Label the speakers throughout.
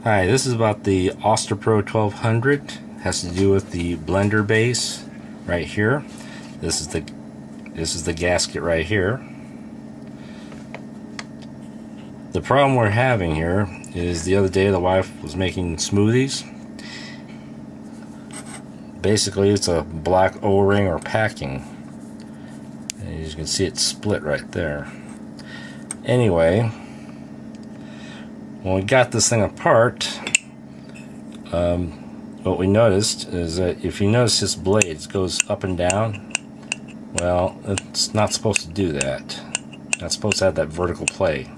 Speaker 1: Hi, this is about the Oster Pro 1200. Has to do with the blender base right here. This is the gasket right here. The problem we're having here is the other day the wife was making smoothies. Basically, it's a black O-ring or packing. And you can see it split right there. Anyway, when we got this thing apart, what we noticed is that if you notice this blade goes up and down, well, it's not supposed to do that. It's supposed to have that vertical play.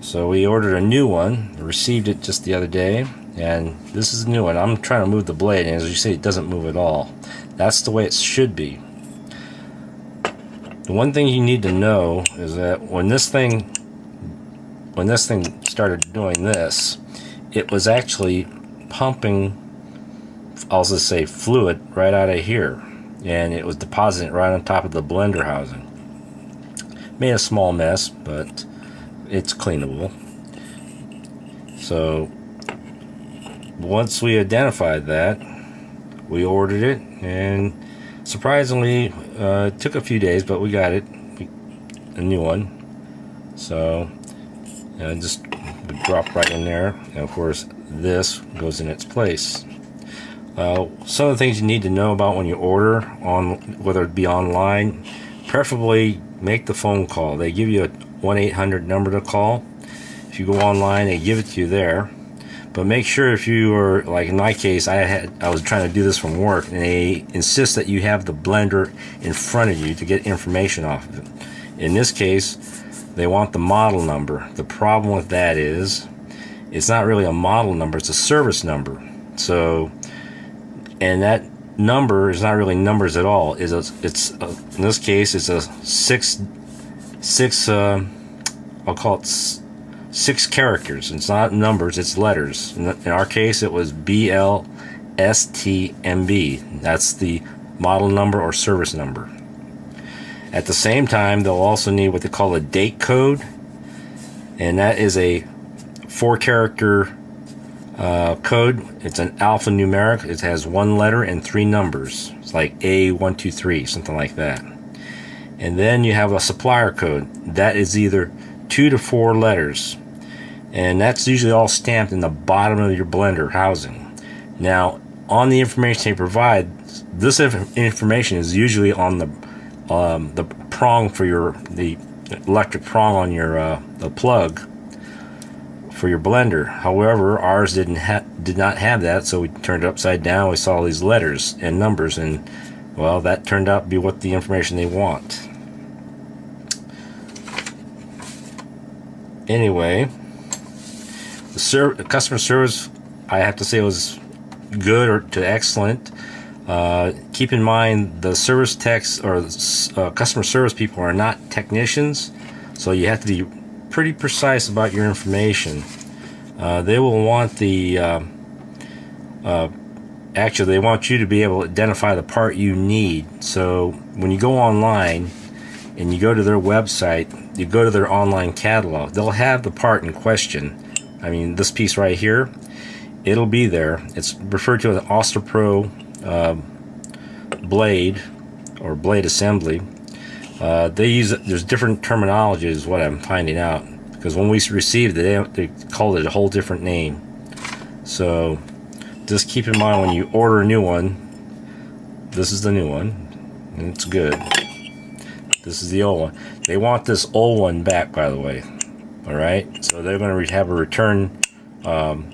Speaker 1: So we ordered a new one, received it just the other day, and this is a new one. I'm trying to move the blade, and as you see, it doesn't move at all. That's the way it should be. The one thing you need to know is that when this thing started doing this, it was actually pumping, I'll just say, fluid right out of here, and it was depositing right on top of the blender housing. Made a small mess, but it's cleanable. So once we identified that, we ordered it, and surprisingly, it took a few days, but we got it, a new one. So just drop right in there, and of course this goes in its place. Some of the things you need to know about when you order, whether it be online, preferably make the phone call. They give you a 1-800 number to call. If you go online, they give it to you there. But make sure, if you are, like in my case, I was trying to do this from work, and they insist that you have the blender in front of you to get information off of it. In this case, they want the model number. The problem with that is it's not really a model number, it's a service number. So, and that number is not really numbers at all. In this case, it's a I'll call it 6 characters. It's not numbers, it's letters. In our case, it was BLSTMB. That's the model number or service number. At the same time, they'll also need what they call a date code, and that is a 4-character code. It's an alphanumeric. It has 1 letter and 3 numbers. It's like A123, something like that. And then you have a supplier code. That is either 2 to 4 letters, and that's usually all stamped in the bottom of your blender housing. Now, on the information they provide, this information is usually on the prong for the electric prong on your the plug for your blender. However, ours did not have that, so we turned it upside down. We saw these letters and numbers, and well, that turned out to be what the information they want. Anyway, the customer service, I have to say, was good or to excellent. Keep in mind, the service techs or customer service people are not technicians, so you have to be pretty precise about your information. They will want actually, they want you to be able to identify the part you need. So when you go online and you go to their website, you go to their online catalog, they'll have the part in question. I mean, this piece right here, it'll be there. It's referred to as an Oster Pro blade or blade assembly. There's different terminology is what I'm finding out, because when we received it, they called it a whole different name. So just keep in mind, when you order a new one, this is the new one, and it's good. This is the old one. They want this old one back, by the way. Alright, so they're going to have a return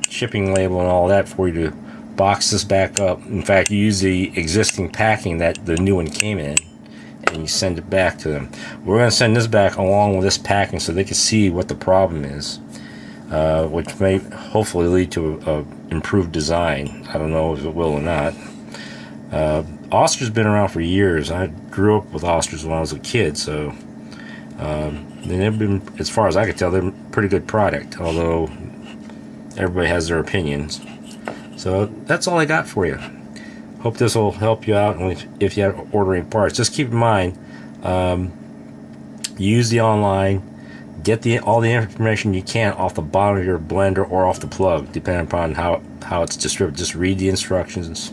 Speaker 1: shipping label and all that for you to box this back up. In fact, you use the existing packing that the new one came in, and you send it back to them. We're going to send this back along with this packing so they can see what the problem is, which may hopefully lead to a improved design. I don't know if it will or not. Oster's been around for years. I grew up with Osters when I was a kid, so they've been, as far as I could tell, they're a pretty good product, although everybody has their opinions. So that's all I got for you. Hope this will help you out if you're ordering parts. Just keep in mind, use the online, Get all the information you can off the bottom of your blender or off the plug, depending upon how it's distributed. Just read the instructions,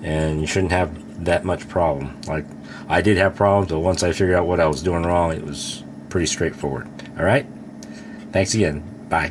Speaker 1: and you shouldn't have that much problem. Like, I did have problems, but once I figured out what I was doing wrong, it was pretty straightforward. All right? Thanks again. Bye.